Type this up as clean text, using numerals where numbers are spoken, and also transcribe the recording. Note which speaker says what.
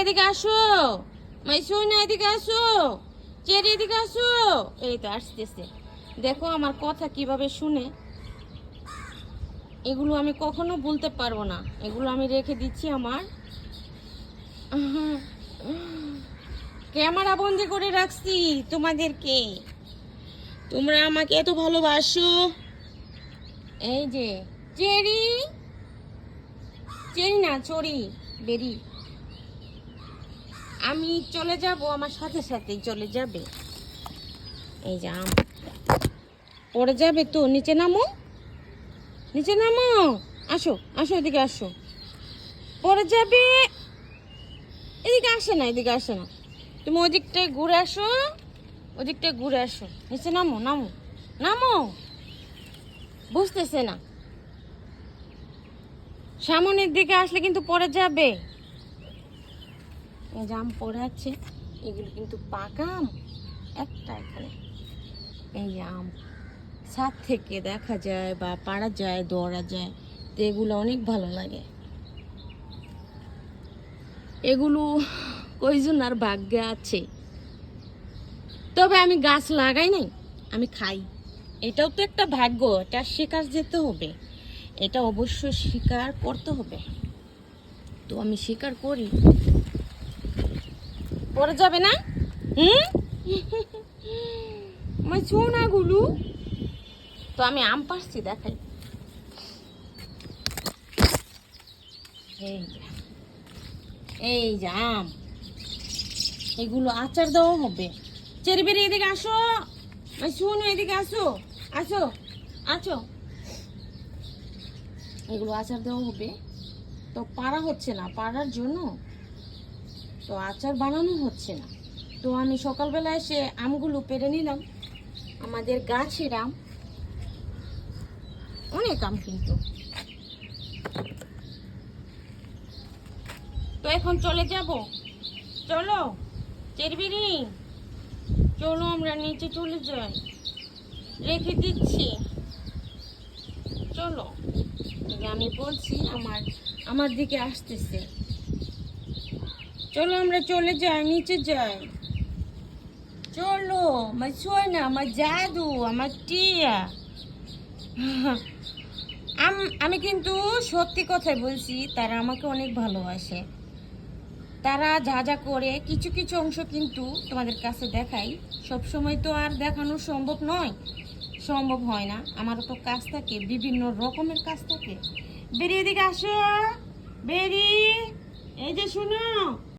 Speaker 1: এদিকে আসো, মাইসুনা এদিকে আসো, চেরি এদিকে আসো। এই তো আসতেছে, দেখো আমার কথা কিভাবে শুনে। এগুলো আমি কখনো বলতে পারবো না, এগুলো আমি রেখে দিচ্ছি আমার ক্যামেরা বন্দি করে রাখছি তোমাদেরকে। তোমরা আমাকে এত ভালোবাসো। এই যে চেরি, চেরি না চড়ি, বেরি। আমি চলে যাব, আমার সাথে সাথেই চলে যাবে। এই যে আম পড়ে যাবে তো, নিচে নামো, নিচে নামো। আসো আসো, এদিকে আসো, পড়ে যাবে। এদিকে আসে না, এদিকে আসে না। তুমি ওদিকটায় ঘুরে আসো, ওদিকটায় ঘুরে আসো। নিচে নামো, নামো, নামো। বুঝতেছে না, সামনের দিকে আসলে কিন্তু পড়ে যাবে। এই যে আম পড়ে আছে, এগুলো কিন্তু পাকা আম। একটা এখানে এই যে আম ছাদ থেকে দেখা যায় বা পাড়া যায়, দৌড়া যায়, তো এগুলো অনেক ভালো লাগে। এগুলো কয়জন আর ভাগ্যে আছে। তবে আমি গাছ লাগাই নাই, আমি খাই। এটাও তো একটা ভাগ্য, এটা স্বীকার যেতে হবে, এটা অবশ্যই স্বীকার করতে হবে। তো আমি স্বীকার করি। পড়ে যাবে না? আমার সোনাগুলো। তো আমি আম পাড়ছি, দেখাই। এই যে, এই যে আম, এগুলো আচার দেওয়া হবে। চেরি বেরি এদিকে আসো, শোনো এদিকে আসো, আসো, আসো। এগুলো আচার দেওয়া হবে। তো পাড়া হচ্ছে না, পাড়ার জন্য তো আচার বানানো হচ্ছে না। তো আমি সকালবেলা এসে আমগুলো পেড়ে নিলাম, আমাদের গাছের আম, অনেক আম কিন্তু। তো এখন চলে যাব, চলো চেরবিরি, চলো আমরা নিচে চলে যাই, রেখে দিচ্ছি। চলো, আমি বলছি আমার আমার দিকে আসতেছে। চলো আমরা চলে যাই, নিচে যাই। চলো আমার সোনা, আমার জাদু, আমার টিয়া। আমি কিন্তু সত্যি কথাই বলছি, তারা আমাকে অনেক ভালোবাসে। তারা যা যা করে কিছু কিছু অংশ কিন্তু তোমাদের কাছে দেখাই। সব সময় তো আর দেখানো সম্ভব নয়, সম্ভব হয় না। আমারও তো কাজ থাকে, বিভিন্ন রকমের কাজ থাকে। বেরিয়ে দিকে আসো, বেরি, এই যে শুনো।